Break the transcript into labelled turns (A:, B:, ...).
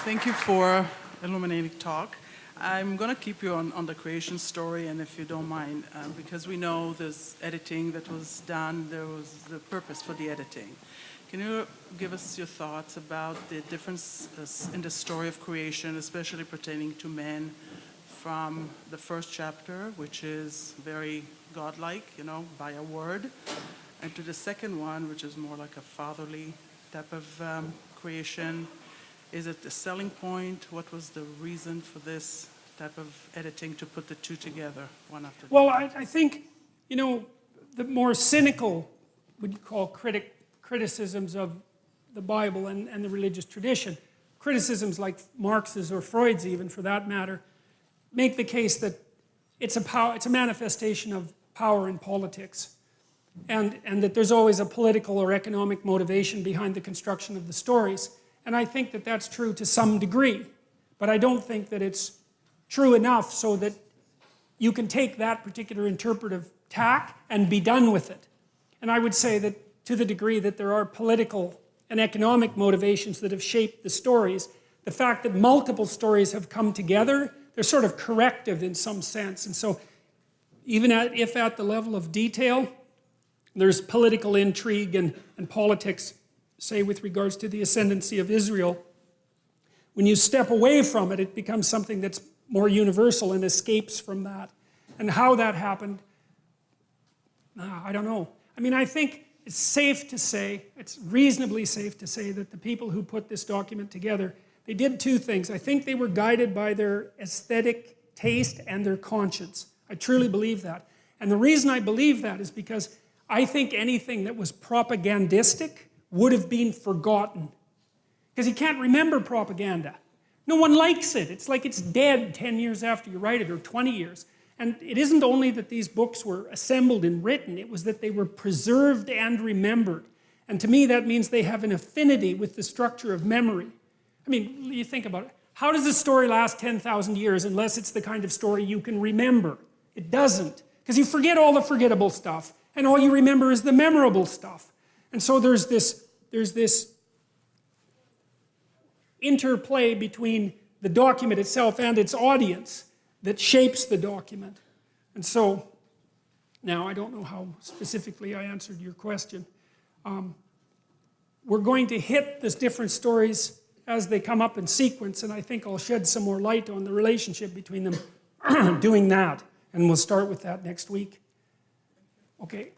A: Thank you for illuminating talk. I'm going to keep you on the creation story, and if you don't mind, because we know this editing that was done, there was the purpose for the editing. Can you give us your thoughts about the difference in the story of creation, especially pertaining to man, from the first chapter, which is very godlike, by a word, and to the second one, which is more like a fatherly type of creation? Is it the selling point? What was the reason for this type of editing to put the two together, one after the other?
B: Well, I think, the more cynical, what you call criticisms of the Bible and the religious tradition, criticisms like Marx's or Freud's even, for that matter, make the case that it's a manifestation of power in politics. And that there's always a political or economic motivation behind the construction of the stories. And I think that that's true to some degree. But I don't think that it's true enough so that you can take that particular interpretive tack and be done with it. And I would say that to the degree that there are political and economic motivations that have shaped the stories, the fact that multiple stories have come together, they're sort of corrective in some sense. And so even if at the level of detail, there's political intrigue and politics, say with regards to the ascendancy of Israel, when you step away from it, it becomes something that's more universal and escapes from that. And how that happened, I don't know. I mean, I think it's safe to say, it's reasonably safe to say that the people who put this document together, they did two things. I think they were guided by their aesthetic taste and their conscience. I truly believe that. And the reason I believe that is because I think anything that was propagandistic would have been forgotten. Because you can't remember propaganda. No one likes it. It's like it's dead 10 years after you write it, or 20 years. And it isn't only that these books were assembled and written, it was that they were preserved and remembered. And to me, that means they have an affinity with the structure of memory. I mean, you think about it. How does a story last 10,000 years unless it's the kind of story you can remember? It doesn't. Because you forget all the forgettable stuff, and all you remember is the memorable stuff. And so there's this interplay between the document itself and its audience that shapes the document. And so, now I don't know how specifically I answered your question. We're going to hit these different stories as they come up in sequence, and I think I'll shed some more light on the relationship between them doing that. And we'll start with that next week. Okay.